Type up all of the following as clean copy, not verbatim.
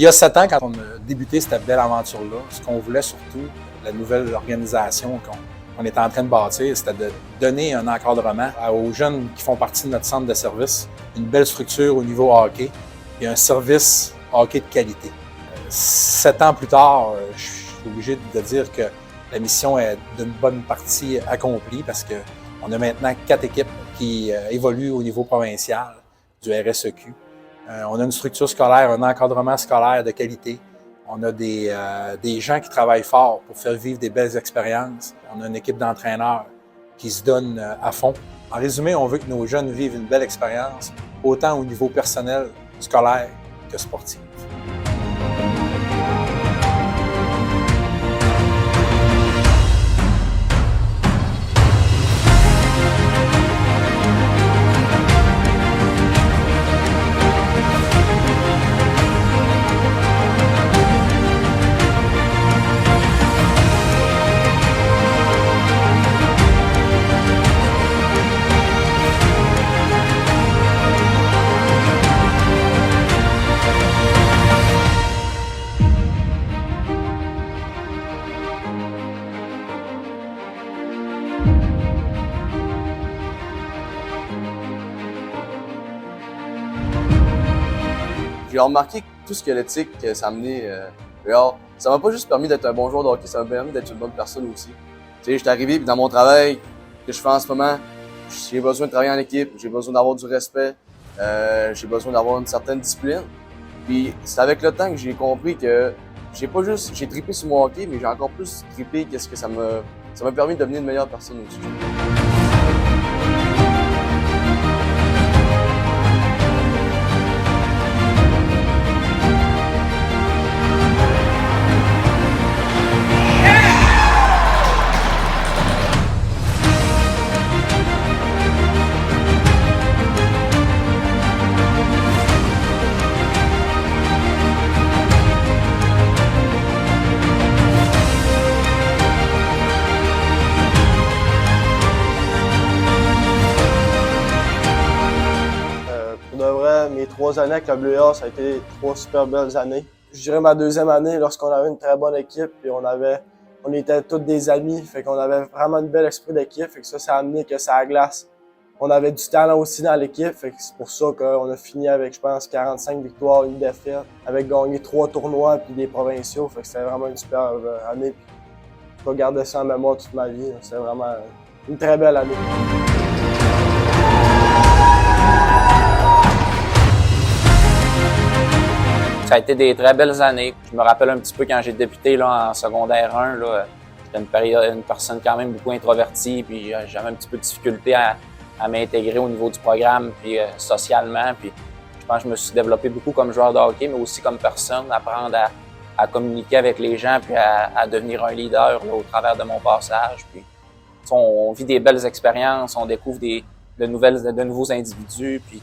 y a 7 ans, quand on a débuté cette belle aventure-là, ce qu'on voulait surtout, la nouvelle organisation qu'on était en train de bâtir, c'était de donner un encadrement aux jeunes qui font partie de notre centre de service, une belle structure au niveau hockey et un service hockey de qualité. 7 ans plus tard, je suis obligé de dire que la mission est d'une bonne partie accomplie parce qu'on a maintenant 4 équipes qui évoluent au niveau provincial du RSEQ. On a une structure scolaire, un encadrement scolaire de qualité. On a des gens qui travaillent fort pour faire vivre des belles expériences. On a une équipe d'entraîneurs qui se donne à fond. En résumé, on veut que nos jeunes vivent une belle expérience, autant au niveau personnel, scolaire que sportif. J'ai remarqué que tout ce que l'éthique, ça a amené dehors. Ça m'a pas juste permis d'être un bon joueur de hockey, ça m'a permis d'être une bonne personne aussi. Tu sais, j'étais arrivé, puis dans mon travail que je fais en ce moment, j'ai besoin de travailler en équipe, j'ai besoin d'avoir du respect, j'ai besoin d'avoir une certaine discipline. Puis c'est avec le temps que j'ai compris que j'ai trippé sur mon hockey, mais j'ai encore plus trippé qu'est-ce que ça m'a permis de devenir une meilleure personne aussi. Mes 3 années avec la Bleu et Or, ça a été 3 super belles années. Je dirais ma 2e année, lorsqu'on avait une très bonne équipe, puis on était tous des amis, fait qu'on avait vraiment un bel esprit d'équipe, fait que ça a amené que ça glace. On avait du talent aussi dans l'équipe, fait que c'est pour ça qu'on a fini avec, je pense, 45 victoires, 1 défaite, avec gagné 3 tournois puis des provinciaux, fait que c'était vraiment une super année. Puis, je vais garder ça en mémoire toute ma vie, c'était vraiment une très belle année. Ça a été des très belles années. Je me rappelle un petit peu quand j'ai débuté là, en secondaire 1, j'étais une personne quand même beaucoup introvertie, puis j'avais un petit peu de difficulté à m'intégrer au niveau du programme, puis socialement. Puis je pense que je me suis développé beaucoup comme joueur de hockey, mais aussi comme personne, apprendre à communiquer avec les gens, puis à devenir un leader là, au travers de mon passage. Puis on vit des belles expériences, on découvre de nouveaux individus, puis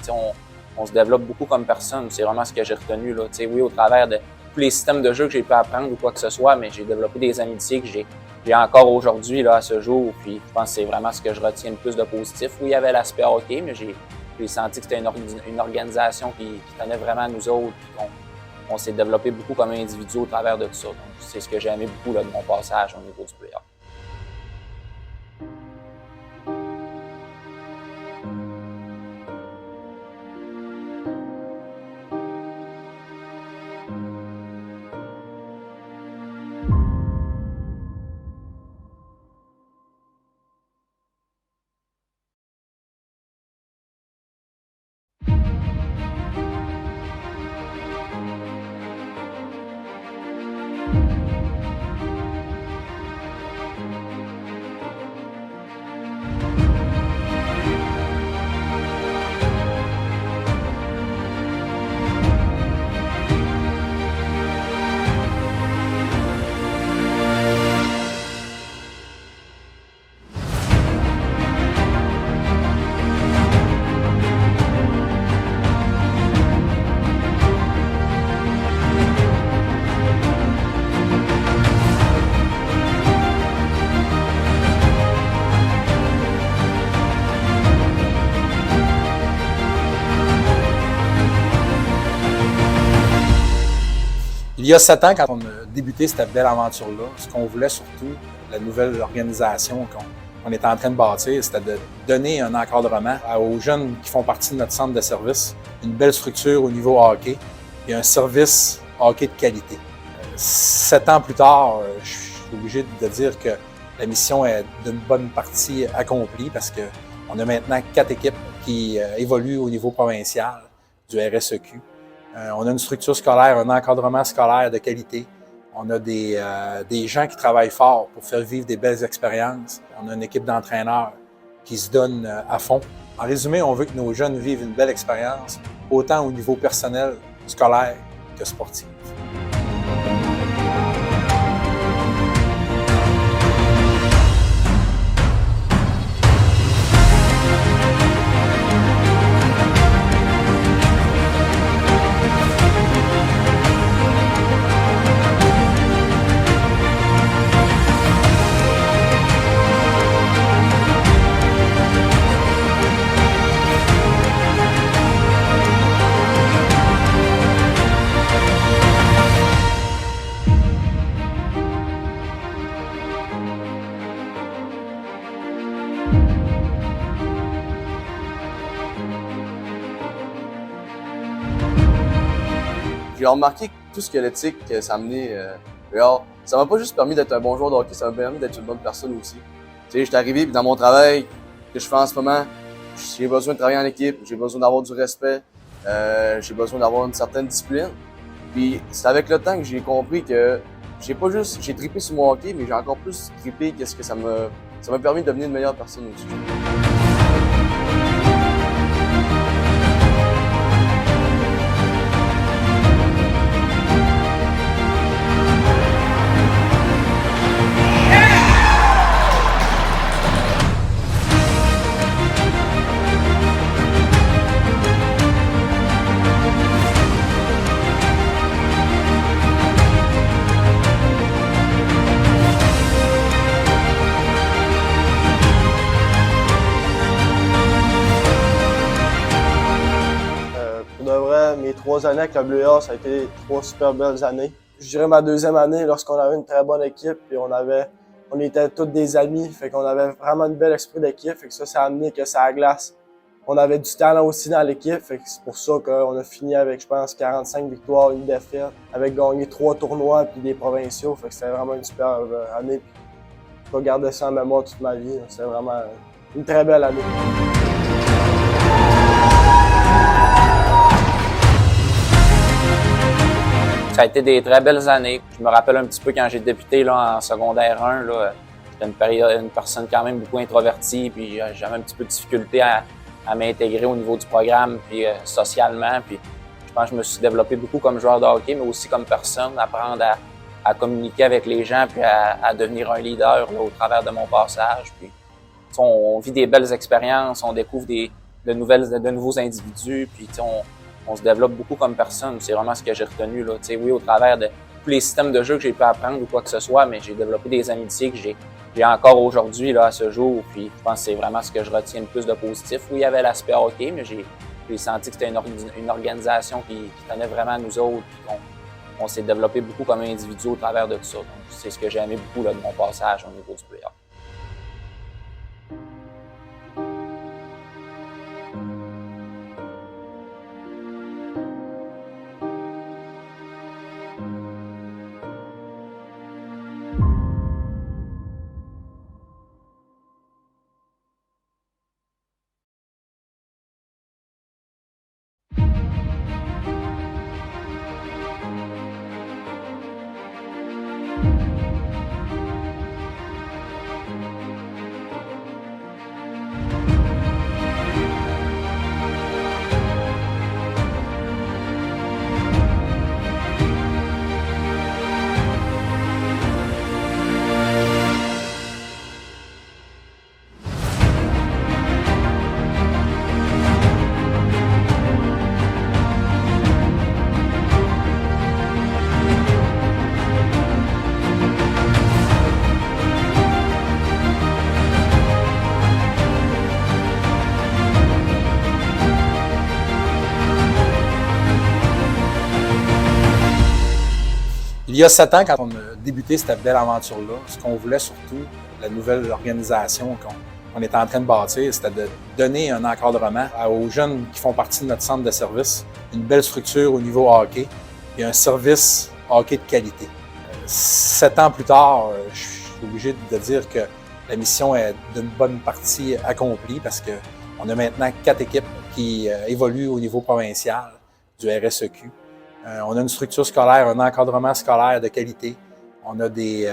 on se développe beaucoup comme personne. C'est vraiment ce que j'ai retenu là. Oui, au travers de tous les systèmes de jeu que j'ai pu apprendre ou quoi que ce soit, mais j'ai développé des amitiés que j'ai encore aujourd'hui là à ce jour. Puis je pense que c'est vraiment ce que je retiens le plus de positif. Oui, il y avait l'aspect hockey, mais j'ai senti que c'était une organisation qui tenait vraiment à nous autres. Puis on s'est développé beaucoup comme individu au travers de tout ça. Donc c'est ce que j'ai aimé beaucoup là, de mon passage au niveau du playoff. y a 7 ans, quand on a débuté cette belle aventure-là, ce qu'on voulait surtout, la nouvelle organisation qu'on était en train de bâtir, c'était de donner un encadrement aux jeunes qui font partie de notre centre de service, une belle structure au niveau hockey et un service hockey de qualité. 7 ans plus tard, je suis obligé de dire que la mission est d'une bonne partie accomplie parce qu'on a maintenant 4 équipes qui évoluent au niveau provincial du RSEQ. On a une structure scolaire, un encadrement scolaire de qualité. On a des gens qui travaillent fort pour faire vivre des belles expériences. On a une équipe d'entraîneurs qui se donne à fond. En résumé, on veut que nos jeunes vivent une belle expérience, autant au niveau personnel, scolaire que sportif. J'ai remarqué que tout ce que l'éthique ça a amené dehors, ça m'a pas juste permis d'être un bon joueur de hockey, ça m'a permis d'être une bonne personne aussi. Tu sais, j'étais arrivé puis dans mon travail que je fais en ce moment, j'ai besoin de travailler en équipe, j'ai besoin d'avoir du respect, j'ai besoin d'avoir une certaine discipline. Puis c'est avec le temps que j'ai compris que j'ai trippé sur mon hockey, mais j'ai encore plus trippé qu'est-ce que ça m'a permis de devenir une meilleure personne aussi. Mes 3 années avec le Bleu et Or, ça a été 3 super belles années. Je dirais ma 2e année, lorsqu'on avait une très bonne équipe, puis on était tous des amis, fait qu'on avait vraiment un bel esprit d'équipe, fait que ça a amené que ça glace. On avait du talent aussi dans l'équipe, fait que c'est pour ça qu'on a fini avec, je pense, 45 victoires, une défaite, avec gagné 3 tournois puis des provinciaux, fait que c'était vraiment une super année. Puis, je vais garder ça en mémoire toute ma vie, c'était vraiment une très belle année. Ça a été des très belles années. Je me rappelle un petit peu quand j'ai débuté là, en secondaire 1, là, j'étais une personne quand même beaucoup introvertie, puis j'avais un petit peu de difficulté à m'intégrer au niveau du programme, puis socialement. Puis je pense que je me suis développé beaucoup comme joueur de hockey, mais aussi comme personne, apprendre à communiquer avec les gens, puis à devenir un leader là, au travers de mon passage. Puis on vit des belles expériences, on découvre de nouveaux individus, puis on se développe beaucoup comme personne. C'est vraiment ce que j'ai retenu là. Oui, au travers de tous les systèmes de jeu que j'ai pu apprendre ou quoi que ce soit, mais j'ai développé des amitiés que j'ai encore aujourd'hui là à ce jour. Puis je pense que c'est vraiment ce que je retiens le plus de positif. Oui, il y avait l'aspect hockey, mais j'ai senti que c'était une organisation qui tenait vraiment à nous autres. Puis on s'est développé beaucoup comme individu au travers de tout ça. Donc c'est ce que j'ai aimé beaucoup là, de mon passage au niveau du playoff. Il y a 7 ans, quand on a débuté cette belle aventure-là, ce qu'on voulait surtout, la nouvelle organisation qu'on était en train de bâtir, c'était de donner un encadrement aux jeunes qui font partie de notre centre de service, une belle structure au niveau hockey et un service hockey de qualité. 7 ans plus tard, je suis obligé de dire que la mission est d'une bonne partie accomplie parce qu'on a maintenant 4 équipes qui évoluent au niveau provincial du RSEQ. On a une structure scolaire, un encadrement scolaire de qualité. On a des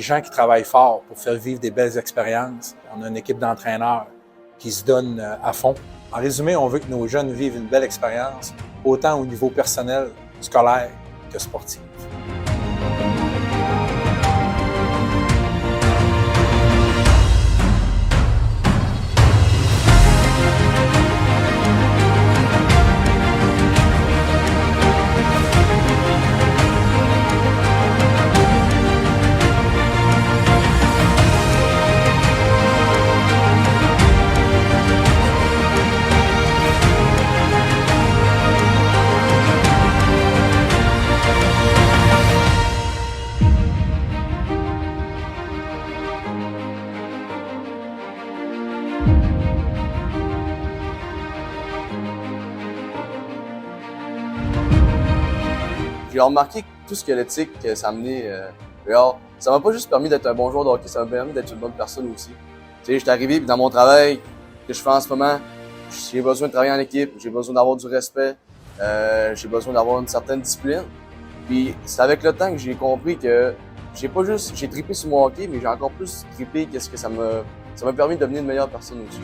gens qui travaillent fort pour faire vivre des belles expériences. On a une équipe d'entraîneurs qui se donne à fond. En résumé, on veut que nos jeunes vivent une belle expérience, autant au niveau personnel, scolaire que sportif. J'ai remarqué que tout ce que l'éthique ça a amené dehors, ça m'a pas juste permis d'être un bon joueur de hockey, ça m'a permis d'être une bonne personne aussi. Tu sais, j'étais arrivé puis dans mon travail que je fais en ce moment, j'ai besoin de travailler en équipe, j'ai besoin d'avoir du respect, j'ai besoin d'avoir une certaine discipline. Puis c'est avec le temps que j'ai compris que j'ai trippé sur mon hockey, mais j'ai encore plus trippé qu'est-ce que ça m'a permis de devenir une meilleure personne aussi.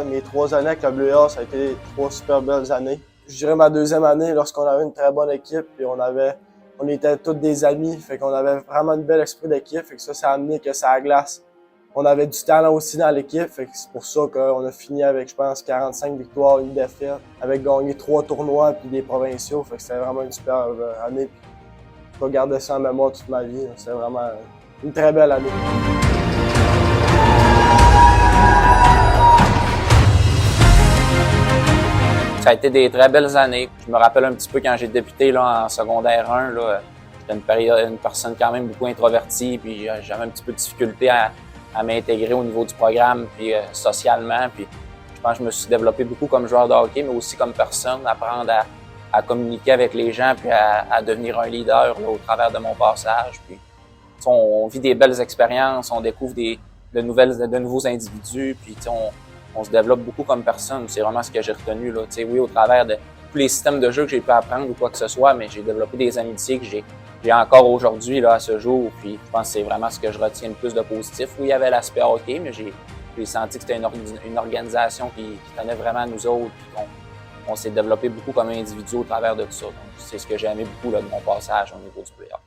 Mes 3 années avec la Bleu et Or, ça a été 3 super belles années. Je dirais ma 2e année, lorsqu'on avait une très bonne équipe, puis on était tous des amis, fait qu'on avait vraiment un bel esprit d'équipe, fait que ça a amené que ça glace. On avait du talent aussi dans l'équipe, fait que c'est pour ça qu'on a fini avec, je pense, 45 victoires, une défaite, avec gagné 3 tournois puis des provinciaux, fait que c'était vraiment une super année. Puis, je vais garder ça en mémoire toute ma vie, c'était vraiment une très belle année. Ça a été des très belles années. Je me rappelle un petit peu quand j'ai débuté là, en secondaire 1, là, j'étais une personne quand même beaucoup introvertie, puis j'avais un petit peu de difficulté à m'intégrer au niveau du programme, puis socialement. Puis je pense que je me suis développé beaucoup comme joueur de hockey, mais aussi comme personne, apprendre à communiquer avec les gens, puis à devenir un leader là, au travers de mon passage. Puis on vit des belles expériences, on découvre de nouveaux individus, puis on se développe beaucoup comme personne. C'est vraiment ce que j'ai retenu là. Oui, au travers de tous les systèmes de jeu que j'ai pu apprendre ou quoi que ce soit, mais j'ai développé des amitiés que j'ai encore aujourd'hui là à ce jour. Puis je pense que c'est vraiment ce que je retiens le plus de positif. Oui, il y avait l'aspect hockey, mais j'ai senti que c'était une organisation qui tenait vraiment à nous autres. Puis on s'est développé beaucoup comme individu au travers de tout ça. Donc c'est ce que j'ai aimé beaucoup là, de mon passage au niveau du playoff.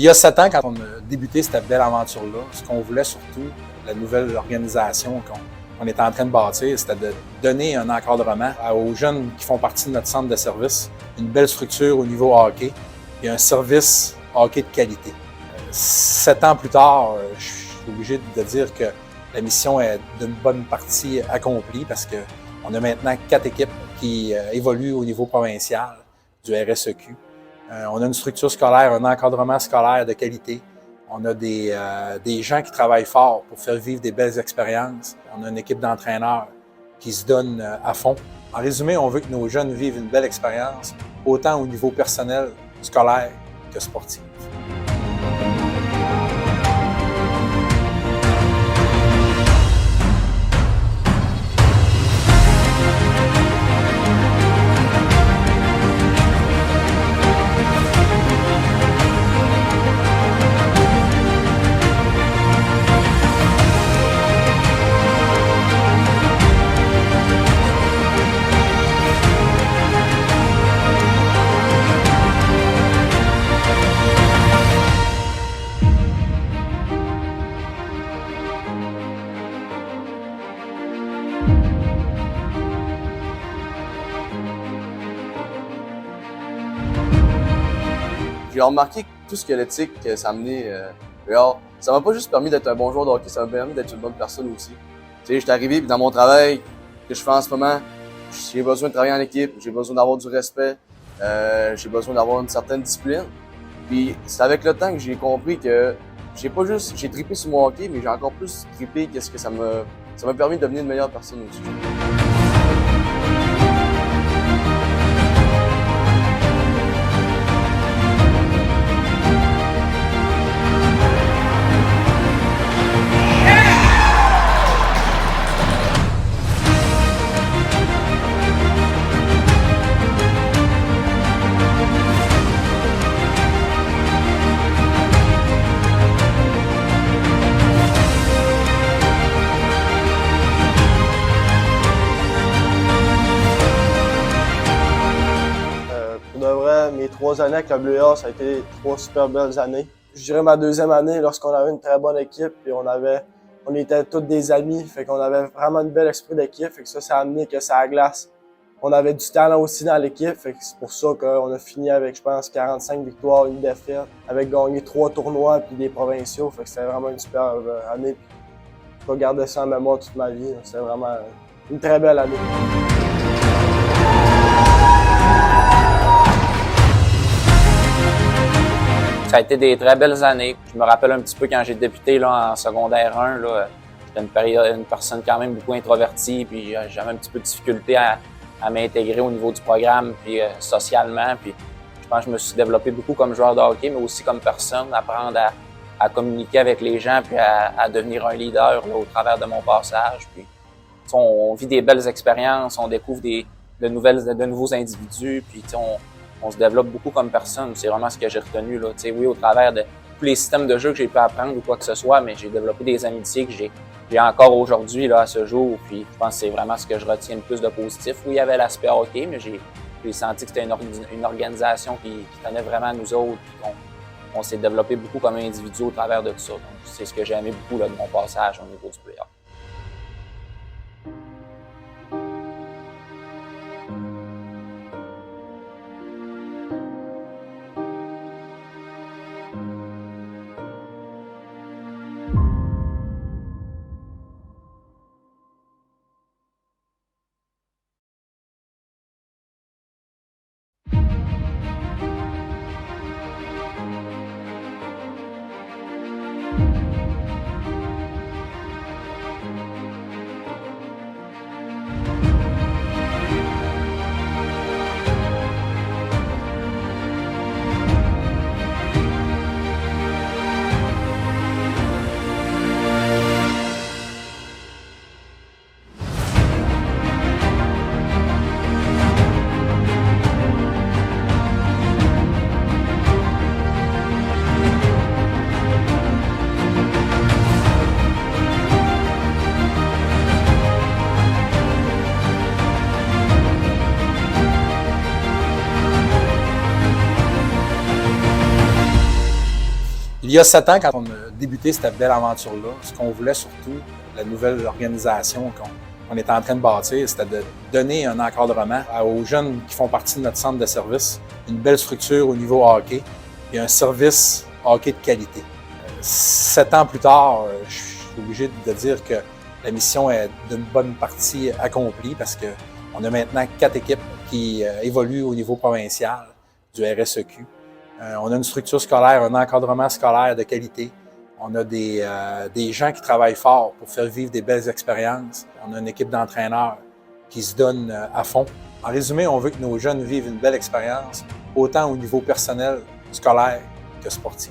y a 7 ans, quand on a débuté cette belle aventure-là, ce qu'on voulait surtout, la nouvelle organisation qu'on était en train de bâtir, c'était de donner un encadrement aux jeunes qui font partie de notre centre de service, une belle structure au niveau hockey et un service hockey de qualité. 7 ans plus tard, je suis obligé de dire que la mission est d'une bonne partie accomplie parce qu'on a maintenant 4 équipes qui évoluent au niveau provincial du RSEQ. On a une structure scolaire, un encadrement scolaire de qualité. On a des gens qui travaillent fort pour faire vivre des belles expériences. On a une équipe d'entraîneurs qui se donne à fond. En résumé, on veut que nos jeunes vivent une belle expérience, autant au niveau personnel, scolaire que sportif. J'ai remarqué que tout ce que l'éthique ça a amené dehors, ça m'a pas juste permis d'être un bon joueur de hockey, ça m'a permis d'être une bonne personne aussi. Tu sais, j'étais arrivé puis dans mon travail que je fais en ce moment, j'ai besoin de travailler en équipe, j'ai besoin d'avoir du respect, j'ai besoin d'avoir une certaine discipline. Puis c'est avec le temps que j'ai compris que j'ai trippé sur mon hockey, mais j'ai encore plus trippé qu'est-ce que ça m'a permis de devenir une meilleure personne aussi. Mes 3 années avec le Bleu et Or, ça a été 3 super belles années. Je dirais ma 2e année, lorsqu'on avait une très bonne équipe, puis on était tous des amis, fait qu'on avait vraiment un bel esprit d'équipe, fait que ça a amené que ça glace. On avait du talent aussi dans l'équipe, fait que c'est pour ça qu'on a fini avec, je pense, 45 victoires, une défaite, avec gagné 3 tournois puis des provinciaux, fait que c'était vraiment une super année. Je vais garder ça en mémoire toute ma vie, c'était vraiment une très belle année. Ça a été des très belles années. Je me rappelle un petit peu quand j'ai débuté là, en secondaire 1, là, j'étais une personne quand même beaucoup introvertie, puis j'avais un petit peu de difficulté à m'intégrer au niveau du programme, puis socialement. Puis je pense que je me suis développé beaucoup comme joueur de hockey, mais aussi comme personne, apprendre à communiquer avec les gens, puis à devenir un leader là, au travers de mon passage. Puis on vit des belles expériences, on découvre de nouveaux individus, puis on se développe beaucoup comme personne. C'est vraiment ce que j'ai retenu là. Oui, au travers de tous les systèmes de jeu que j'ai pu apprendre ou quoi que ce soit, mais j'ai développé des amitiés que j'ai encore aujourd'hui là à ce jour. Puis je pense que c'est vraiment ce que je retiens le plus de positif. Oui, il y avait l'aspect hockey, mais j'ai senti que c'était une organisation qui tenait vraiment à nous autres. Puis on s'est développé beaucoup comme individu au travers de tout ça. Donc c'est ce que j'ai aimé beaucoup là, de mon passage au niveau du playoff. y a 7 ans, quand on a débuté cette belle aventure-là, ce qu'on voulait surtout, la nouvelle organisation qu'on était en train de bâtir, c'était de donner un encadrement aux jeunes qui font partie de notre centre de service, une belle structure au niveau hockey et un service hockey de qualité. 7 ans plus tard, je suis obligé de dire que la mission est d'une bonne partie accomplie parce qu'on a maintenant 4 équipes qui évoluent au niveau provincial du RSEQ. On a une structure scolaire, un encadrement scolaire de qualité. On a des gens qui travaillent fort pour faire vivre des belles expériences. On a une équipe d'entraîneurs qui se donne à fond. En résumé, on veut que nos jeunes vivent une belle expérience, autant au niveau personnel, scolaire que sportif.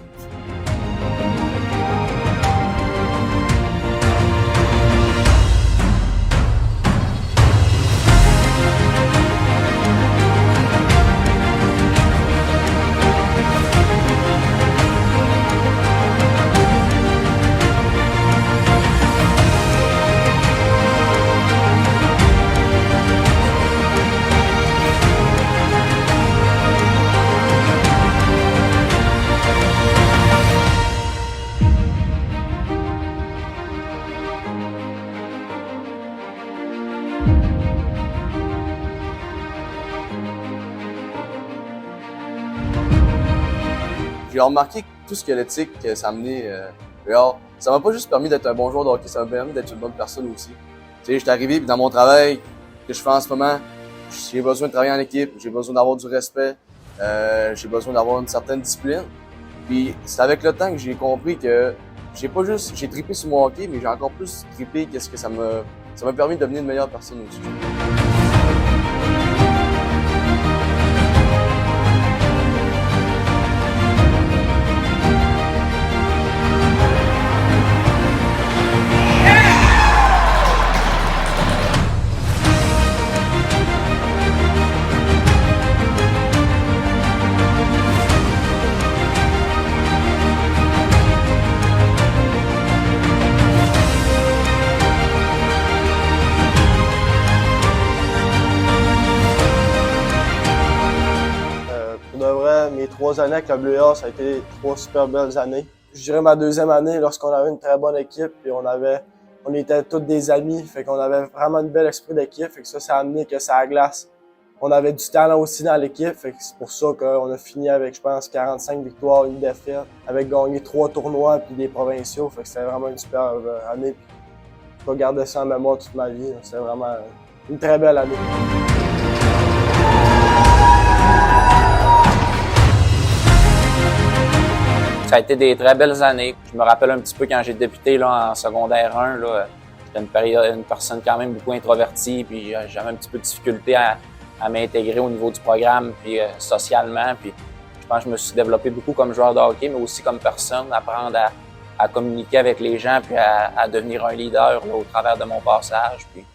J'ai remarqué que tout ce que l'éthique ça a amené dehors, ça m'a pas juste permis d'être un bon joueur de hockey, ça m'a permis d'être une bonne personne aussi. Tu sais, j'étais arrivé puis dans mon travail que je fais en ce moment, j'ai besoin de travailler en équipe, j'ai besoin d'avoir du respect, j'ai besoin d'avoir une certaine discipline. Puis c'est avec le temps que j'ai compris que j'ai trippé sur mon hockey, mais j'ai encore plus trippé qu'est-ce que ça m'a permis de devenir une meilleure personne aussi. Mes 3 années avec le Bleu et Or, ça a été 3 super belles années. Je dirais ma 2e année, lorsqu'on avait une très bonne équipe, puis on était tous des amis, fait qu'on avait vraiment un bel esprit d'équipe, fait que ça a amené que ça glace. On avait du talent aussi dans l'équipe, fait que c'est pour ça qu'on a fini avec, je pense, 45 victoires, une défaite, avec gagné 3 tournois puis des provinciaux, fait que c'était vraiment une super année. Puis, je vais garder ça en mémoire toute ma vie, c'était vraiment une très belle année. Ça a été des très belles années. Je me rappelle un petit peu quand j'ai débuté là, en secondaire 1, là, j'étais une personne quand même beaucoup introvertie, puis j'avais un petit peu de difficulté à m'intégrer au niveau du programme, puis socialement. Puis je pense que je me suis développé beaucoup comme joueur de hockey, mais aussi comme personne, apprendre à communiquer avec les gens, puis à devenir un leader là, au travers de mon passage. Puis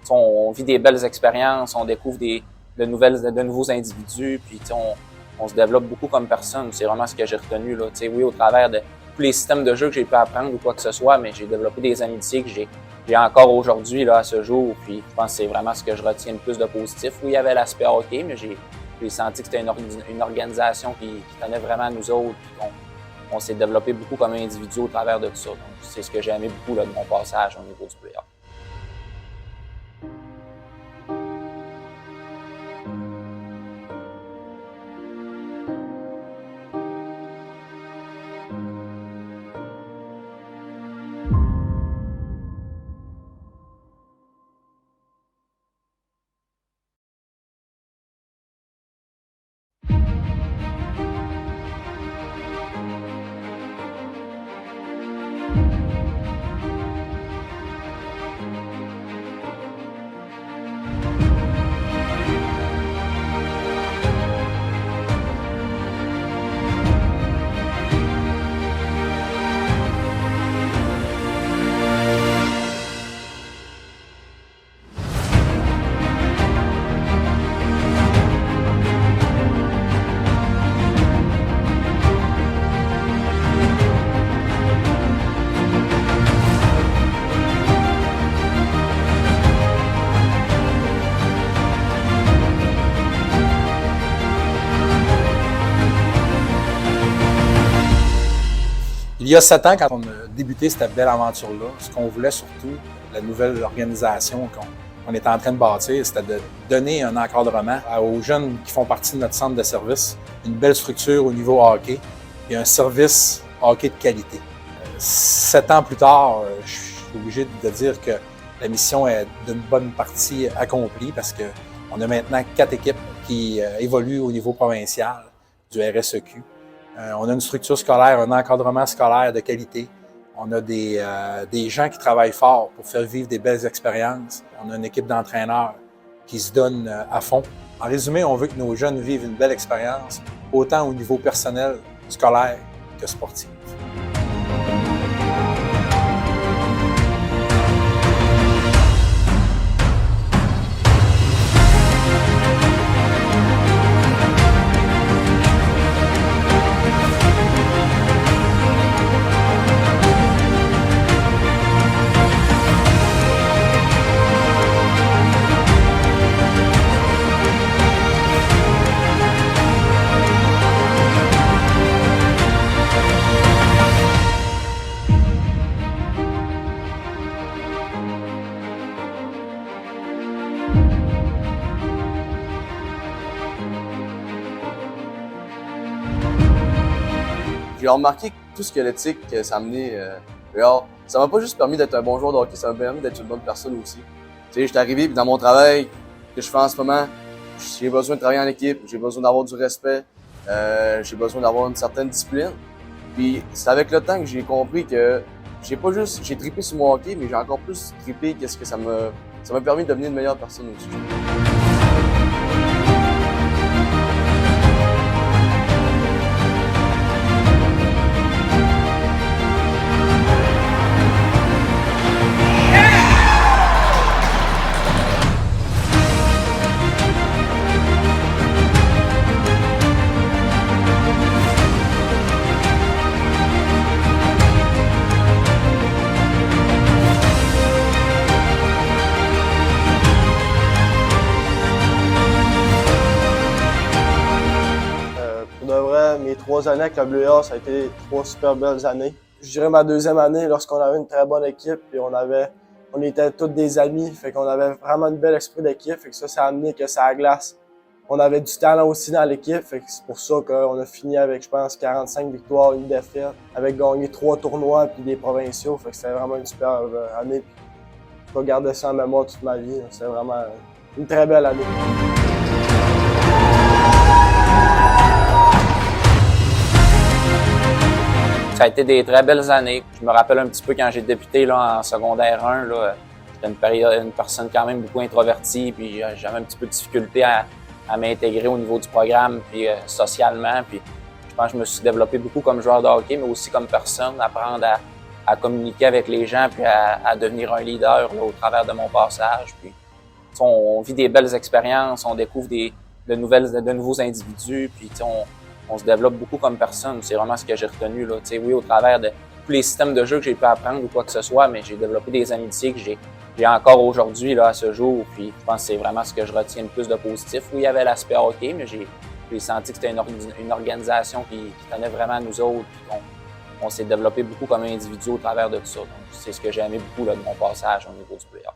on vit des belles expériences, on découvre de nouveaux individus, puis on se développe beaucoup comme personne. C'est vraiment ce que j'ai retenu là. Oui, au travers de tous les systèmes de jeu que j'ai pu apprendre ou quoi que ce soit, mais j'ai développé des amitiés que j'ai encore aujourd'hui là à ce jour. Puis je pense que c'est vraiment ce que je retiens le plus de positif. Oui, il y avait l'aspect hockey, mais j'ai senti que c'était une organisation qui tenait vraiment à nous autres. Puis on s'est développé beaucoup comme individu au travers de tout ça. Donc c'est ce que j'ai aimé beaucoup là, de mon passage au niveau du playoff. y a 7 ans, quand on a débuté cette belle aventure-là, ce qu'on voulait surtout, la nouvelle organisation qu'on était en train de bâtir, c'était de donner un encadrement aux jeunes qui font partie de notre centre de service, une belle structure au niveau hockey et un service hockey de qualité. 7 ans plus tard, je suis obligé de dire que la mission est d'une bonne partie accomplie parce qu'on a maintenant 4 équipes qui évoluent au niveau provincial du RSEQ. On a une structure scolaire, un encadrement scolaire de qualité. On a des gens qui travaillent fort pour faire vivre des belles expériences. On a une équipe d'entraîneurs qui se donne à fond. En résumé, on veut que nos jeunes vivent une belle expérience, autant au niveau personnel, scolaire que sportif. J'ai remarqué que tout ce que l'éthique ça a amené dehors, ça m'a pas juste permis d'être un bon joueur de hockey, ça m'a permis d'être une bonne personne aussi. Tu sais, j'étais arrivé puis dans mon travail que je fais en ce moment, j'ai besoin de travailler en équipe, j'ai besoin d'avoir du respect, j'ai besoin d'avoir une certaine discipline. Puis c'est avec le temps que j'ai compris que j'ai trippé sur mon hockey, mais j'ai encore plus trippé qu'est-ce que ça m'a permis de devenir une meilleure personne aussi. Mes 3 années avec la Bleu et Or, ça a été 3 super belles années. Je dirais ma 2e année, lorsqu'on avait une très bonne équipe, puis on était tous des amis, fait qu'on avait vraiment un bel esprit d'équipe, fait que ça a amené que ça glace. On avait du talent aussi dans l'équipe, fait que c'est pour ça qu'on a fini avec, je pense, 45 victoires, une défaite, avec gagné 3 tournois puis des provinciaux, fait que c'était vraiment une super année. Puis, je vais garder ça en mémoire toute ma vie, c'était vraiment une très belle année. Ça a été des très belles années. Je me rappelle un petit peu quand j'ai débuté là, en secondaire 1, là, j'étais une personne quand même beaucoup introvertie, puis j'avais un petit peu de difficulté à m'intégrer au niveau du programme, puis socialement. Puis je pense que je me suis développé beaucoup comme joueur de hockey, mais aussi comme personne, apprendre à communiquer avec les gens, puis à devenir un leader là, au travers de mon passage. Puis on vit des belles expériences, on découvre de nouveaux individus, puis on se développe beaucoup comme personne. C'est vraiment ce que j'ai retenu là. Oui, au travers de tous les systèmes de jeu que j'ai pu apprendre ou quoi que ce soit, mais j'ai développé des amitiés que j'ai encore aujourd'hui là à ce jour. Puis je pense que c'est vraiment ce que je retiens le plus de positif. Oui, il y avait l'aspect hockey, mais j'ai senti que c'était une organisation qui tenait vraiment à nous autres. Puis on s'est développé beaucoup comme individu au travers de tout ça. Donc c'est ce que j'ai aimé beaucoup là, de mon passage au niveau du playoff.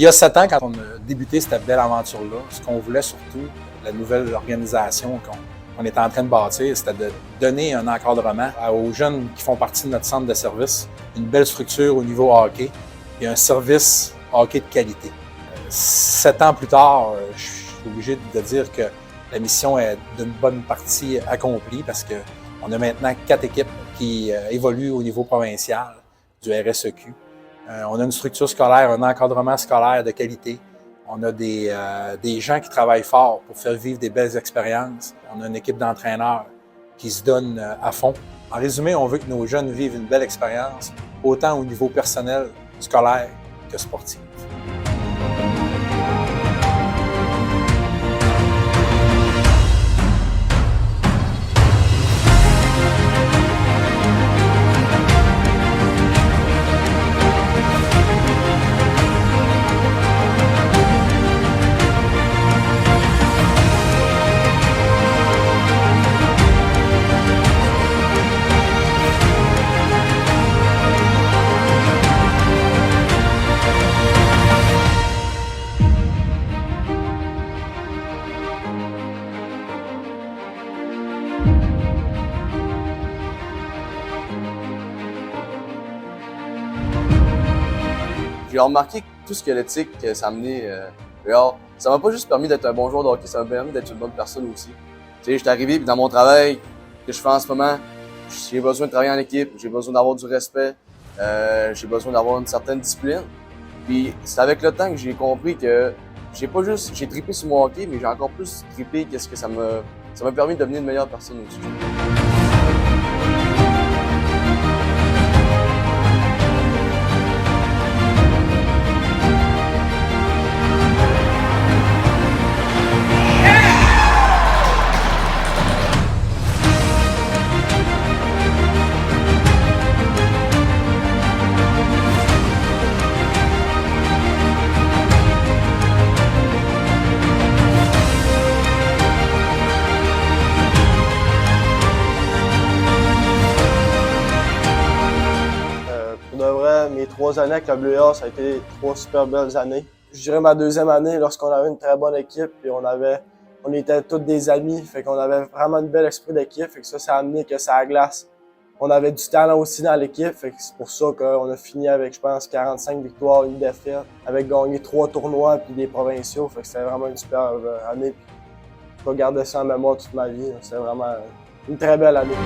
y a 7 ans, quand on a débuté cette belle aventure-là, ce qu'on voulait surtout, la nouvelle organisation qu'on était en train de bâtir, c'était de donner un encadrement aux jeunes qui font partie de notre centre de service, une belle structure au niveau hockey et un service hockey de qualité. 7 ans plus tard, je suis obligé de dire que la mission est d'une bonne partie accomplie parce qu'on a maintenant 4 équipes qui évoluent au niveau provincial du RSEQ. On a une structure scolaire, un encadrement scolaire de qualité. On a des gens qui travaillent fort pour faire vivre des belles expériences. On a une équipe d'entraîneurs qui se donne à fond. En résumé, on veut que nos jeunes vivent une belle expérience, autant au niveau personnel, scolaire que sportif. J'ai remarqué que tout ce que l'éthique ça a amené dehors, ça m'a pas juste permis d'être un bon joueur de hockey, ça m'a permis d'être une bonne personne aussi. Tu sais, j'étais arrivé puis dans mon travail que je fais en ce moment, j'ai besoin de travailler en équipe, j'ai besoin d'avoir du respect, j'ai besoin d'avoir une certaine discipline. Puis c'est avec le temps que j'ai compris que j'ai trippé sur mon hockey, mais j'ai encore plus trippé qu'est-ce que ça m'a permis de devenir une meilleure personne aussi. Mes 3 années avec la Bleu et Or, ça a été 3 super belles années. Je dirais ma 2e année, lorsqu'on avait une très bonne équipe, puis on était tous des amis, fait qu'on avait vraiment un bel esprit d'équipe, fait que ça a amené que ça glace. On avait du talent aussi dans l'équipe, fait que c'est pour ça qu'on a fini avec, je pense, 45 victoires, 1 défaite, avec gagné 3 tournois puis des provinciaux, fait que c'était vraiment une super année. Puis, je vais garder ça en mémoire toute ma vie, c'était vraiment une très belle année.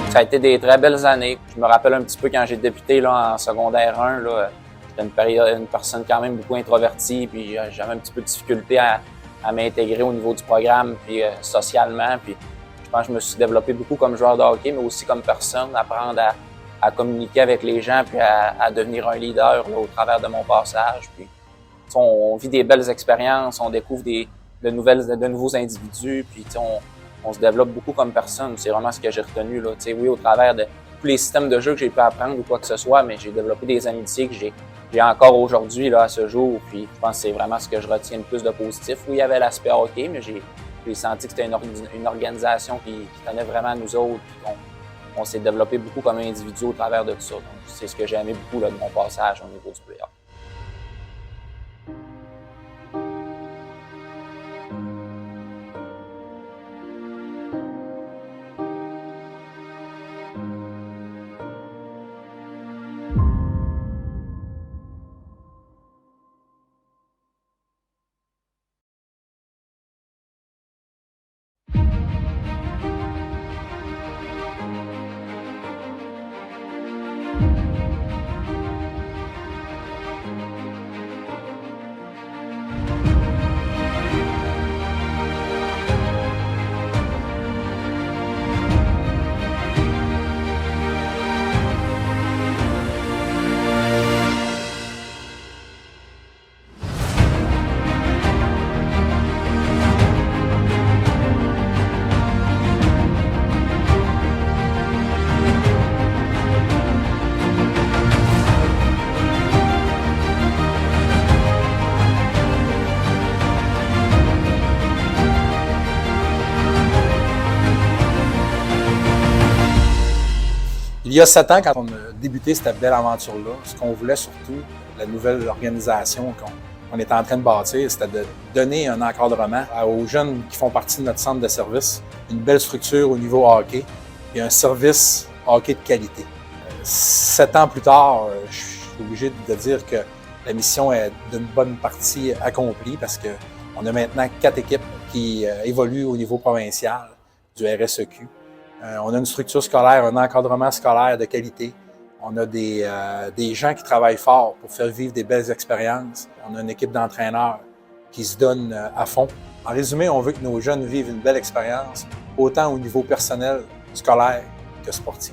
Ça a été des très belles années. Je me rappelle un petit peu quand j'ai débuté là, en secondaire 1, là, j'étais une personne quand même beaucoup introvertie, puis j'avais un petit peu de difficulté à m'intégrer au niveau du programme, puis socialement. Puis je pense que je me suis développé beaucoup comme joueur de hockey, mais aussi comme personne, apprendre à communiquer avec les gens, puis à devenir un leader là, au travers de mon passage. Puis on vit des belles expériences, on découvre de nouveaux individus, puis on se développe beaucoup comme personne. C'est vraiment ce que j'ai retenu là. Oui, au travers de tous les systèmes de jeu que j'ai pu apprendre ou quoi que ce soit, mais j'ai développé des amitiés que j'ai encore aujourd'hui là à ce jour. Puis je pense que c'est vraiment ce que je retiens le plus de positif. Oui, il y avait l'aspect hockey, mais j'ai senti que c'était une organisation qui tenait vraiment à nous autres. Puis on s'est développé beaucoup comme individu au travers de tout ça. Donc c'est ce que j'ai aimé beaucoup là, de mon passage au niveau du playoff. y a 7 ans, quand on a débuté cette belle aventure-là, ce qu'on voulait surtout, la nouvelle organisation qu'on était en train de bâtir, c'était de donner un encadrement aux jeunes qui font partie de notre centre de service, une belle structure au niveau hockey et un service hockey de qualité. 7 ans plus tard, je suis obligé de dire que la mission est d'une bonne partie accomplie parce qu'on a maintenant 4 équipes qui évoluent au niveau provincial du RSEQ. On a une structure scolaire, un encadrement scolaire de qualité. On a des gens qui travaillent fort pour faire vivre des belles expériences. On a une équipe d'entraîneurs qui se donne à fond. En résumé, on veut que nos jeunes vivent une belle expérience, autant au niveau personnel, scolaire que sportif.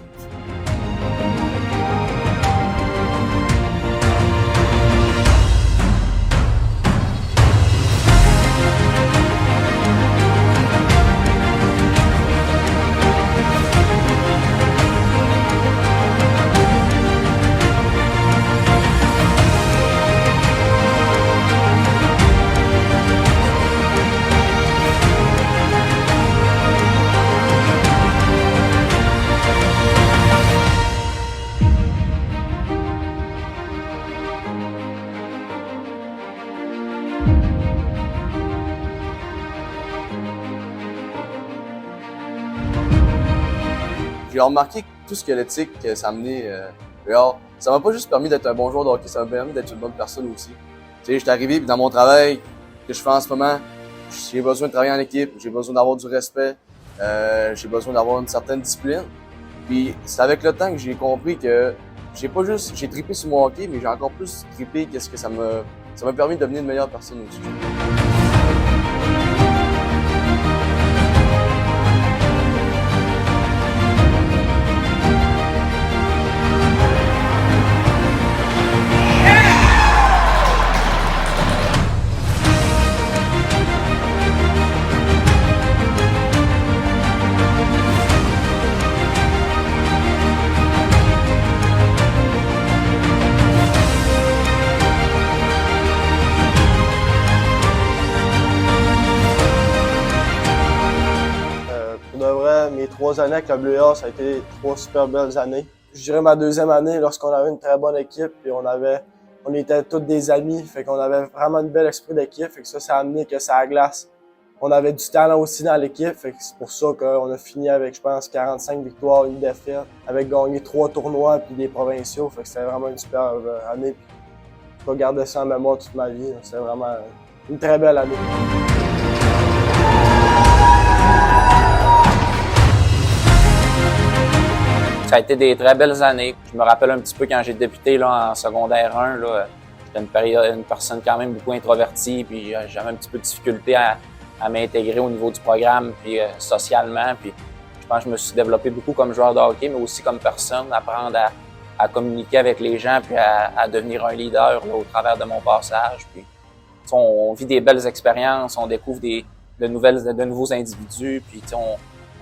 J'ai remarqué que tout ce que l'éthique ça a amené dehors, ça m'a pas juste permis d'être un bon joueur de hockey, ça m'a permis d'être une bonne personne aussi. Tu sais, j'étais arrivé puis dans mon travail que je fais en ce moment, j'ai besoin de travailler en équipe, j'ai besoin d'avoir du respect, j'ai besoin d'avoir une certaine discipline. Puis c'est avec le temps que j'ai compris que j'ai trippé sur mon hockey, mais j'ai encore plus trippé qu'est-ce que ça m'a permis de devenir une meilleure personne aussi. Mes 3 années avec le Bleu et Or, ça a été 3 super belles années. Je dirais ma 2e année, lorsqu'on avait une très bonne équipe, puis on était tous des amis, fait qu'on avait vraiment un bel esprit d'équipe, fait que ça a amené que ça glace. On avait du talent aussi dans l'équipe, fait que c'est pour ça qu'on a fini avec, je pense, 45 victoires, 1 défaite, avec gagné 3 tournois puis des provinciaux, fait que c'était vraiment une super année. Puis, je vais garder ça en mémoire toute ma vie, c'était vraiment une très belle année. Ça a été des très belles années. Je me rappelle un petit peu quand j'ai débuté là, en secondaire 1, là, j'étais une personne quand même beaucoup introvertie, puis j'avais un petit peu de difficulté à m'intégrer au niveau du programme, puis socialement. Puis je pense que je me suis développé beaucoup comme joueur de hockey, mais aussi comme personne, apprendre à communiquer avec les gens, puis à devenir un leader là, au travers de mon passage. Puis on vit des belles expériences, on découvre de nouveaux individus, puis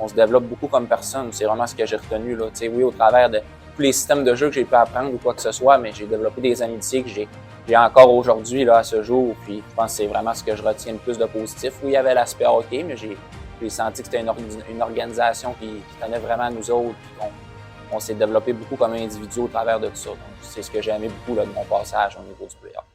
on se développe beaucoup comme personne. C'est vraiment ce que j'ai retenu là. Oui, au travers de tous les systèmes de jeu que j'ai pu apprendre ou quoi que ce soit, mais j'ai développé des amitiés que j'ai encore aujourd'hui là à ce jour. Puis je pense que c'est vraiment ce que je retiens le plus de positif. Oui, il y avait l'aspect hockey, mais j'ai senti que c'était une organisation qui tenait vraiment à nous autres. Puis on s'est développé beaucoup comme individu au travers de tout ça. Donc c'est ce que j'ai aimé beaucoup là, de mon passage au niveau du playoff.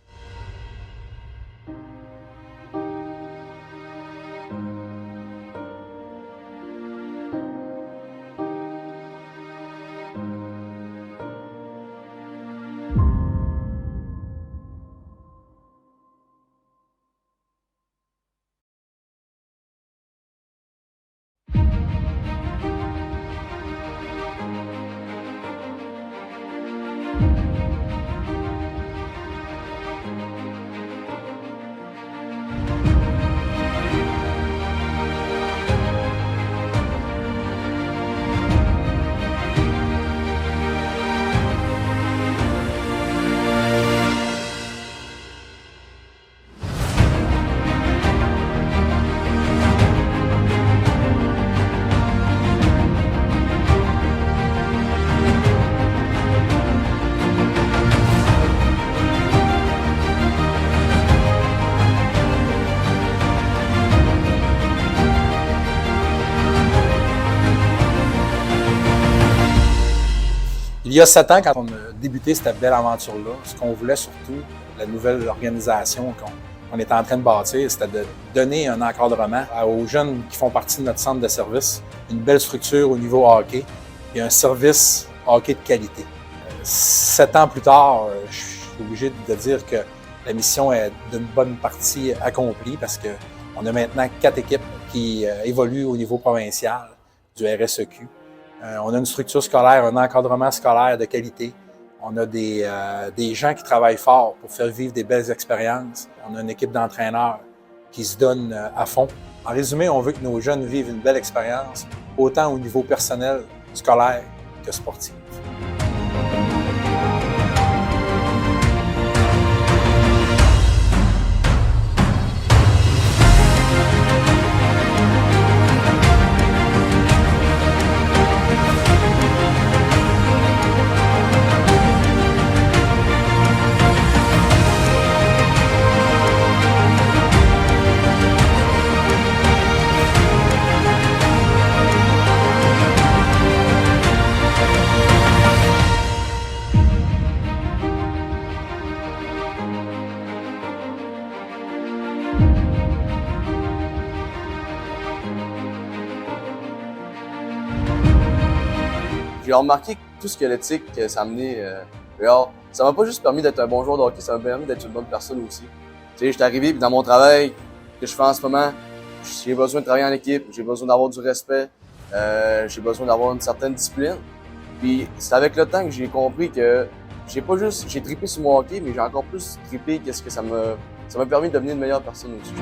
y a 7 ans, quand on a débuté cette belle aventure-là, ce qu'on voulait surtout, la nouvelle organisation qu'on était en train de bâtir, c'était de donner un encadrement aux jeunes qui font partie de notre centre de service, une belle structure au niveau hockey et un service hockey de qualité. 7 ans plus tard, je suis obligé de dire que la mission est d'une bonne partie accomplie parce qu'on a maintenant 4 équipes qui évoluent au niveau provincial du RSEQ. On a une structure scolaire, un encadrement scolaire de qualité. On a des gens qui travaillent fort pour faire vivre des belles expériences. On a une équipe d'entraîneurs qui se donne à fond. En résumé, on veut que nos jeunes vivent une belle expérience, autant au niveau personnel, scolaire que sportif. J'ai remarqué que tout ce que l'éthique ça a amené dehors, ça m'a pas juste permis d'être un bon joueur de hockey, ça m'a permis d'être une bonne personne aussi. Tu sais, j'étais arrivé puis dans mon travail que je fais en ce moment, j'ai besoin de travailler en équipe, j'ai besoin d'avoir du respect, j'ai besoin d'avoir une certaine discipline. Puis c'est avec le temps que j'ai compris que j'ai trippé sur mon hockey, mais j'ai encore plus trippé qu'est-ce que ça m'a permis de devenir une meilleure personne aussi.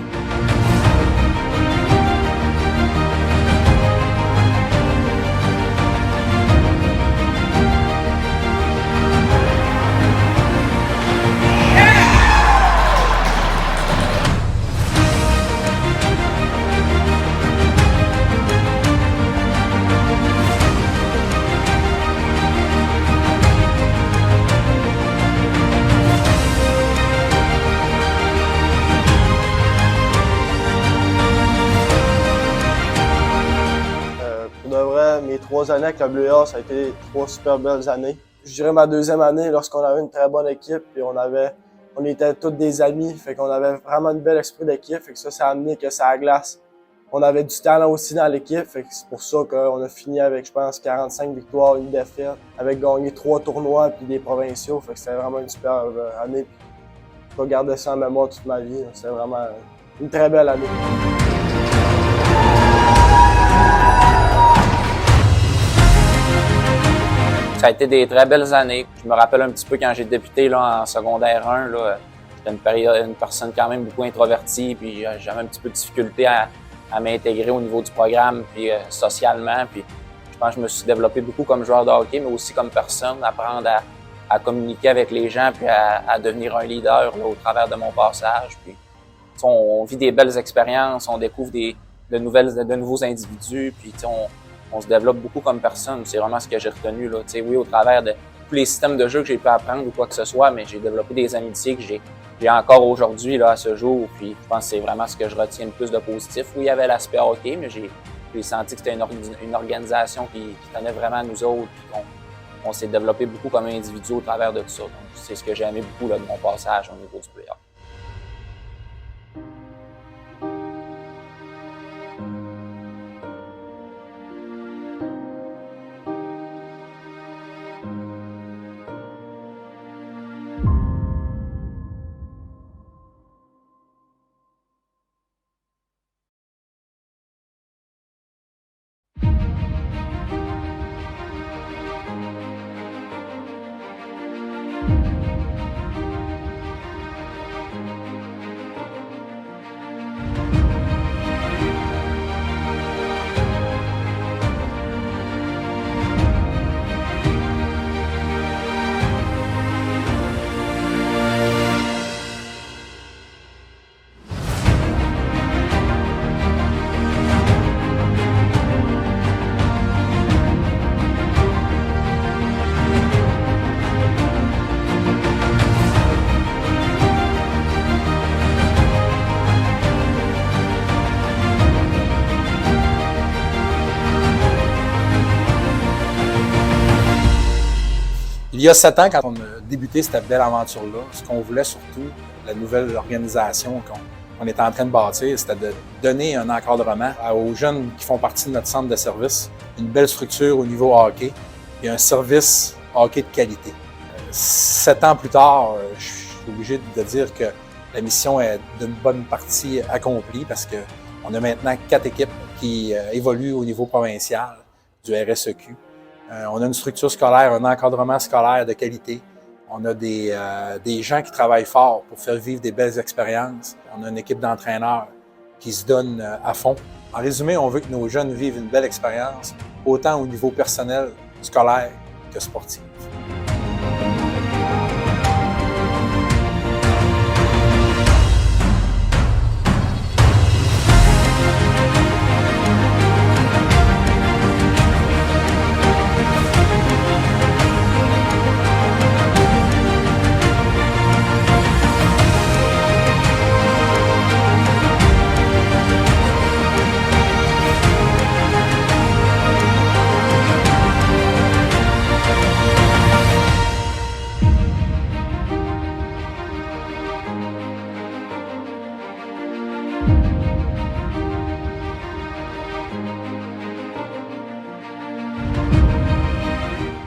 Mes 3 années avec le Bleu et Or, ça a été 3 super belles années. Je dirais ma 2e année, lorsqu'on avait une très bonne équipe, puis on était tous des amis, fait qu'on avait vraiment un bel esprit d'équipe, fait que ça a amené que ça glace. On avait du talent aussi dans l'équipe, fait que c'est pour ça qu'on a fini avec, je pense, 45 victoires, une défaite, avec gagné 3 tournois puis des provinciaux, fait que c'était vraiment une super année. Je vais garder ça en mémoire toute ma vie, c'est vraiment une très belle année. Ça a été des très belles années. Je me rappelle un petit peu quand j'ai débuté là, en secondaire 1, là, j'étais une personne quand même beaucoup introvertie, puis j'avais un petit peu de difficulté à m'intégrer au niveau du programme, puis socialement. Puis je pense que je me suis développé beaucoup comme joueur de hockey, mais aussi comme personne, apprendre à communiquer avec les gens, puis à devenir un leader là, au travers de mon passage. Puis on vit des belles expériences, on découvre de nouveaux individus, puis on se développe beaucoup comme personne. C'est vraiment ce que j'ai retenu là. Oui, au travers de tous les systèmes de jeu que j'ai pu apprendre ou quoi que ce soit, mais j'ai développé des amitiés que j'ai encore aujourd'hui là à ce jour. Puis je pense que c'est vraiment ce que je retiens le plus de positif. Oui, il y avait l'aspect hockey, mais j'ai senti que c'était une organisation qui tenait vraiment à nous autres. Puis on s'est développé beaucoup comme individu au travers de tout ça. Donc c'est ce que j'ai aimé beaucoup là, de mon passage au niveau du playoff. y a 7 ans, quand on a débuté cette belle aventure-là, ce qu'on voulait surtout, la nouvelle organisation qu'on était en train de bâtir, c'était de donner un encadrement aux jeunes qui font partie de notre centre de service, une belle structure au niveau hockey et un service hockey de qualité. 7 ans plus tard, je suis obligé de dire que la mission est d'une bonne partie accomplie parce qu'on a maintenant 4 équipes qui évoluent au niveau provincial du RSEQ. On a une structure scolaire, un encadrement scolaire de qualité. On a des gens qui travaillent fort pour faire vivre des belles expériences. On a une équipe d'entraîneurs qui se donne à fond. En résumé, on veut que nos jeunes vivent une belle expérience, autant au niveau personnel, scolaire que sportif.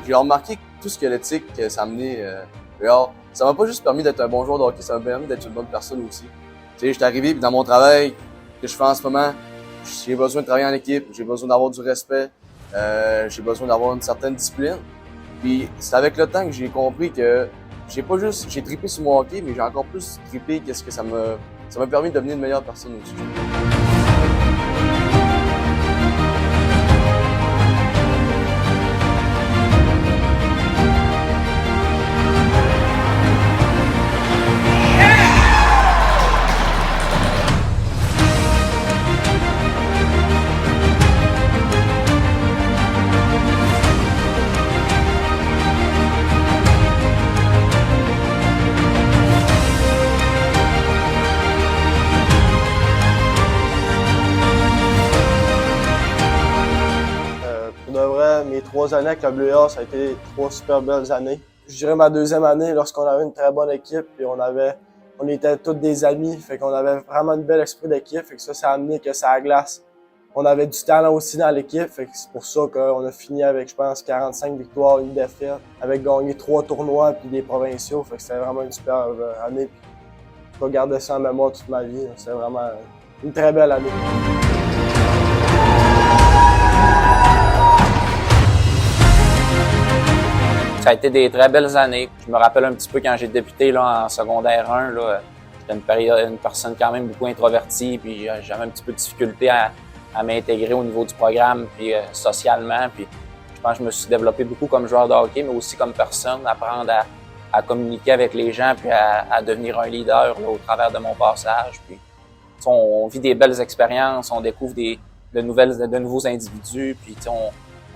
J'ai remarqué que tout ce que l'éthique ça a amené dehors, ça m'a pas juste permis d'être un bon joueur de hockey, ça m'a permis d'être une bonne personne aussi. Tu sais, j'étais arrivé puis dans mon travail que je fais en ce moment, j'ai besoin de travailler en équipe, j'ai besoin d'avoir du respect, j'ai besoin d'avoir une certaine discipline. Puis c'est avec le temps que j'ai compris que j'ai trippé sur mon hockey, mais j'ai encore plus trippé qu'est-ce que ça m'a permis de devenir une meilleure personne aussi. Mes 3 années avec le Bleu et Or, ça a été 3 super belles années. Je dirais ma 2e année, lorsqu'on avait une très bonne équipe, puis on était tous des amis, fait qu'on avait vraiment un bel esprit d'équipe, fait que ça a amené que ça glace. On avait du talent aussi dans l'équipe, fait que c'est pour ça qu'on a fini avec, je pense, 45 victoires, une défaite, avec gagné 3 tournois puis des provinciaux, fait que c'était vraiment une super année. Puis, je vais garder ça en mémoire toute ma vie, c'est vraiment une très belle année. Ça a été des très belles années. Je me rappelle un petit peu quand j'ai débuté là, en secondaire 1, là, j'étais une personne quand même beaucoup introvertie, puis j'avais un petit peu de difficulté à m'intégrer au niveau du programme, puis socialement. Puis je pense que je me suis développé beaucoup comme joueur de hockey, mais aussi comme personne, apprendre à communiquer avec les gens, puis à devenir un leader là, au travers de mon passage. Puis on vit des belles expériences, on découvre de nouveaux individus, puis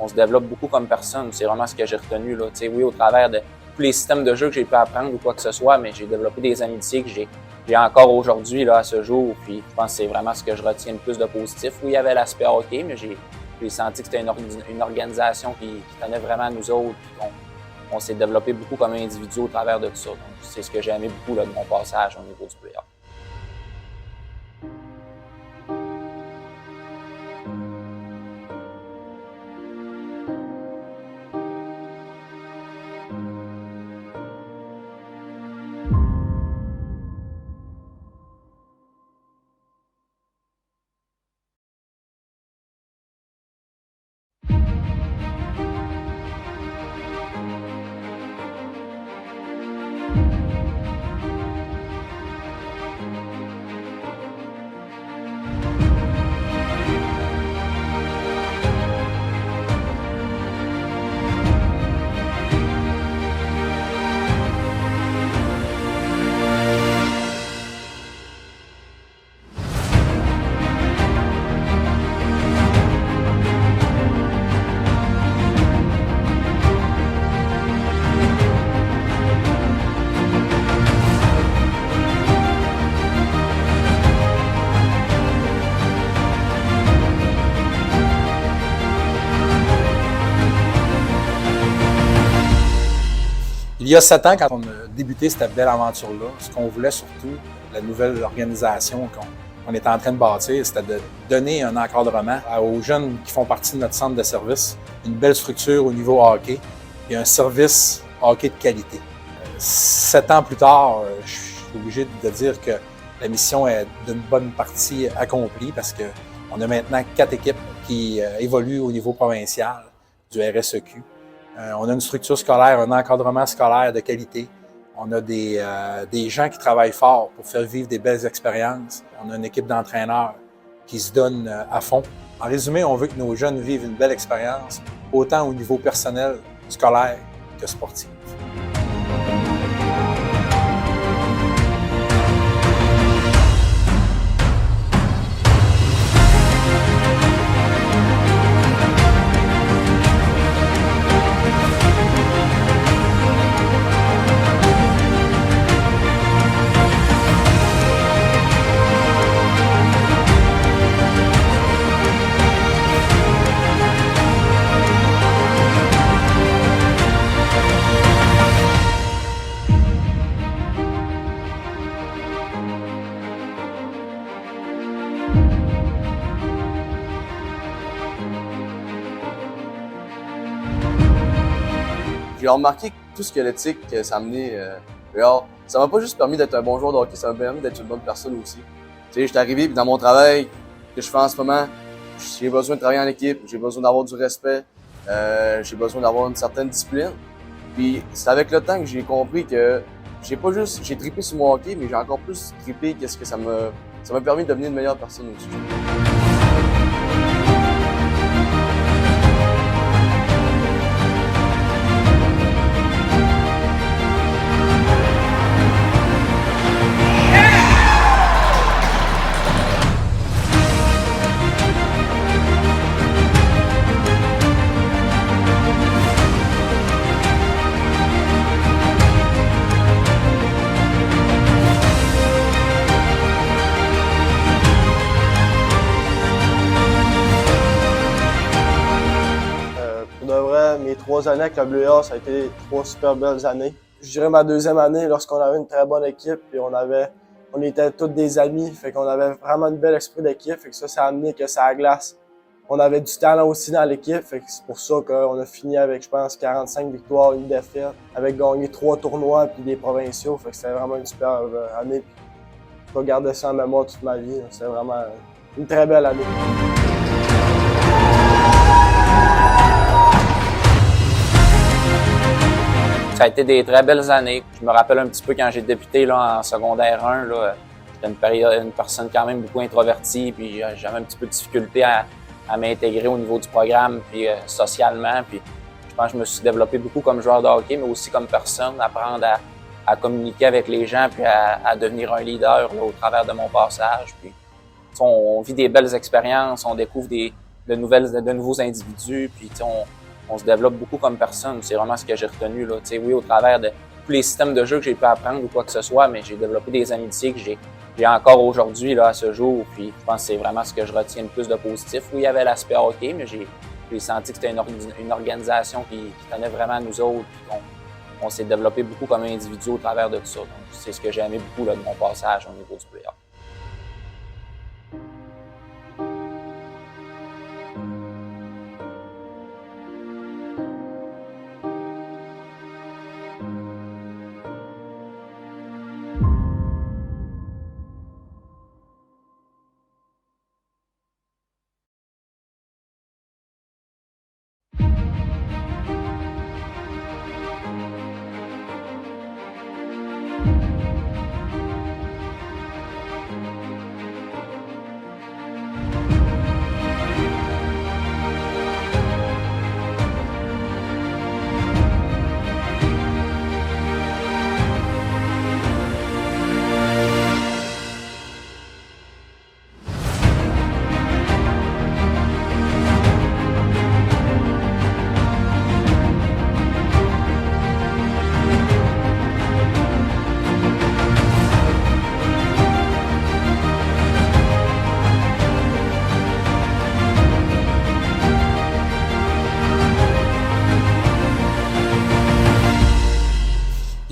on se développe beaucoup comme personne. C'est vraiment ce que j'ai retenu là. Oui, au travers de tous les systèmes de jeu que j'ai pu apprendre ou quoi que ce soit, mais j'ai développé des amitiés que j'ai encore aujourd'hui là à ce jour. Puis je pense que c'est vraiment ce que je retiens le plus de positif. Oui, il y avait l'aspect hockey, mais j'ai senti que c'était une organisation qui tenait vraiment à nous autres. Puis on s'est développé beaucoup comme individu au travers de tout ça. Donc c'est ce que j'ai aimé beaucoup là, de mon passage au niveau du playoff. y a 7 ans, quand on a débuté cette belle aventure-là, ce qu'on voulait surtout, la nouvelle organisation qu'on était en train de bâtir, c'était de donner un encadrement aux jeunes qui font partie de notre centre de service, une belle structure au niveau hockey et un service hockey de qualité. 7 ans plus tard, je suis obligé de dire que la mission est d'une bonne partie accomplie parce qu'on a maintenant 4 équipes qui évoluent au niveau provincial du RSEQ. On a une structure scolaire, un encadrement scolaire de qualité. On a des gens qui travaillent fort pour faire vivre des belles expériences. On a une équipe d'entraîneurs qui se donne à fond. En résumé, on veut que nos jeunes vivent une belle expérience, autant au niveau personnel, scolaire que sportif. J'ai remarqué que tout ce que l'éthique ça a amené dehors, ça m'a pas juste permis d'être un bon joueur de hockey, ça m'a permis d'être une bonne personne aussi. Tu sais, j'étais arrivé puis dans mon travail que je fais en ce moment, j'ai besoin de travailler en équipe, j'ai besoin d'avoir du respect, j'ai besoin d'avoir une certaine discipline. Puis c'est avec le temps que j'ai compris que j'ai trippé sur mon hockey, mais j'ai encore plus trippé qu'est-ce que ça m'a permis de devenir une meilleure personne aussi. Mes 3 années avec le Bleu et Or, ça a été 3 super belles années. Je dirais ma 2e année, lorsqu'on avait une très bonne équipe, puis on était tous des amis, fait qu'on avait vraiment un bel esprit d'équipe, fait que ça a amené que ça glace. On avait du talent aussi dans l'équipe, fait que c'est pour ça qu'on a fini avec, je pense, 45 victoires, une défaite, avec gagné 3 tournois puis des provinciaux, fait que c'était vraiment une super année. Je vais garder ça en mémoire toute ma vie, c'était vraiment une très belle année. Ça a été des très belles années. Je me rappelle un petit peu quand j'ai débuté là, en secondaire 1, là, j'étais une personne quand même beaucoup introvertie, puis j'avais un petit peu de difficulté à m'intégrer au niveau du programme, puis socialement. Puis je pense que je me suis développé beaucoup comme joueur de hockey, mais aussi comme personne, apprendre à communiquer avec les gens, puis à devenir un leader là, au travers de mon passage. Puis on vit des belles expériences, on découvre de nouveaux individus, puis on se développe beaucoup comme personne. C'est vraiment ce que j'ai retenu, là. Oui, au travers de tous les systèmes de jeu que j'ai pu apprendre ou quoi que ce soit, mais j'ai développé des amitiés que j'ai encore aujourd'hui, là, à ce jour. Puis je pense que c'est vraiment ce que je retiens le plus de positif. Oui, il y avait l'aspect hockey, mais j'ai senti que c'était une organisation qui tenait vraiment à nous autres. Puis on s'est développé beaucoup comme individu au travers de tout ça. Donc, c'est ce que j'ai aimé beaucoup là, de mon passage au niveau du playoff.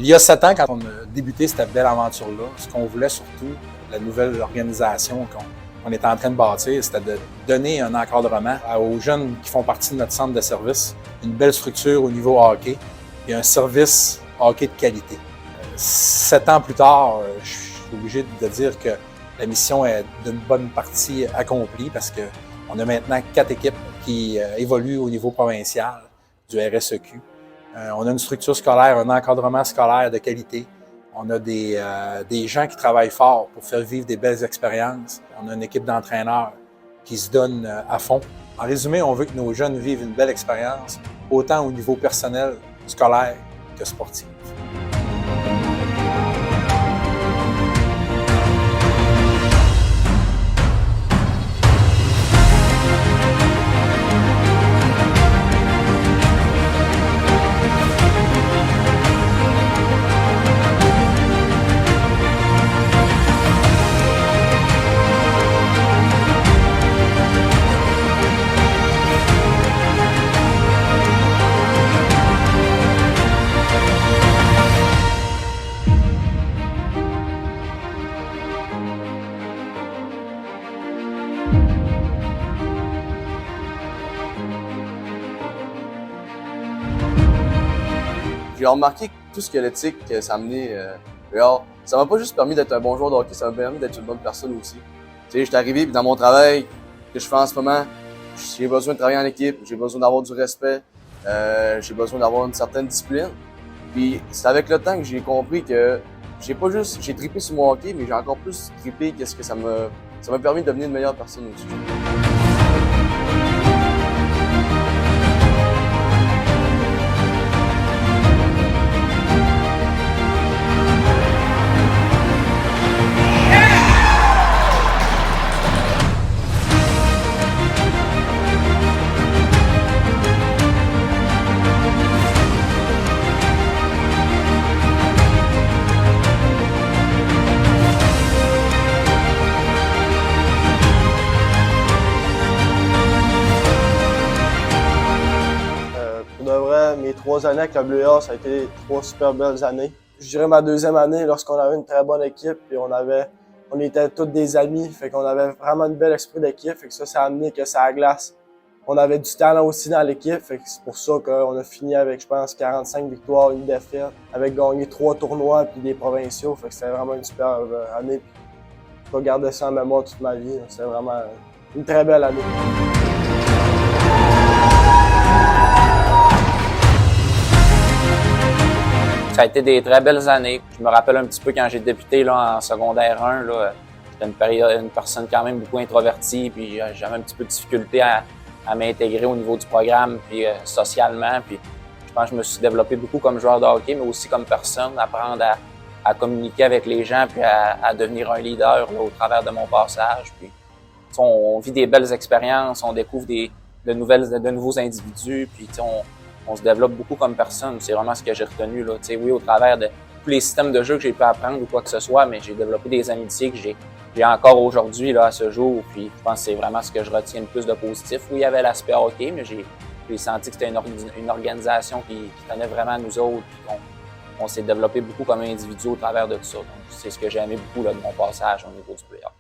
Il y a 7 ans, quand on a débuté cette belle aventure-là, ce qu'on voulait surtout, la nouvelle organisation qu'on était en train de bâtir, c'était de donner un encadrement aux jeunes qui font partie de notre centre de service, une belle structure au niveau hockey et un service hockey de qualité. 7 ans plus tard, je suis obligé de dire que la mission est d'une bonne partie accomplie parce qu'on a maintenant 4 équipes qui évoluent au niveau provincial du RSEQ. On a une structure scolaire, un encadrement scolaire de qualité. On a des gens qui travaillent fort pour faire vivre des belles expériences. On a une équipe d'entraîneurs qui se donne à fond. En résumé, on veut que nos jeunes vivent une belle expérience, autant au niveau personnel, scolaire que sportif. J'ai remarqué que tout ce que l'éthique ça a amené dehors, ça m'a pas juste permis d'être un bon joueur de hockey, ça m'a permis d'être une bonne personne aussi. Tu sais, j'étais arrivé puis dans mon travail que je fais en ce moment, j'ai besoin de travailler en équipe, j'ai besoin d'avoir du respect, j'ai besoin d'avoir une certaine discipline. Puis c'est avec le temps que j'ai compris que j'ai trippé sur mon hockey, mais j'ai encore plus trippé qu'est-ce que ça m'a permis de devenir une meilleure personne aussi. Mes 3 années avec le Bleu et Or, ça a été 3 super belles années. Je dirais ma 2e année, lorsqu'on avait une très bonne équipe, puis on était tous des amis, fait qu'on avait vraiment un bel esprit d'équipe, fait que ça a amené que ça glace. On avait du talent aussi dans l'équipe, fait que c'est pour ça qu'on a fini avec, je pense, 45 victoires, une défaite, avec gagné 3 tournois puis des provinciaux, fait que c'était vraiment une super année. Je vais garder ça en mémoire toute ma vie, c'était vraiment une très belle année. Ça a été des très belles années. Je me rappelle un petit peu quand j'ai débuté là, en secondaire 1, j'étais une personne quand même beaucoup introvertie, puis j'avais un petit peu de difficulté à m'intégrer au niveau du programme, puis socialement. Puis je pense que je me suis développé beaucoup comme joueur de hockey, mais aussi comme personne, apprendre à communiquer avec les gens, puis à devenir un leader là, au travers de mon passage. Puis on vit des belles expériences, on découvre de nouveaux individus, puis on se développe beaucoup comme personne. C'est vraiment ce que j'ai retenu là. Oui, au travers de tous les systèmes de jeu que j'ai pu apprendre ou quoi que ce soit, mais j'ai développé des amitiés que j'ai encore aujourd'hui là à ce jour. Puis je pense que c'est vraiment ce que je retiens le plus de positif. Oui, il y avait l'aspect hockey, mais j'ai senti que c'était une organisation qui tenait vraiment à nous autres. Puis on s'est développé beaucoup comme individu au travers de tout ça. Donc c'est ce que j'ai aimé beaucoup là, de mon passage au niveau du playoff.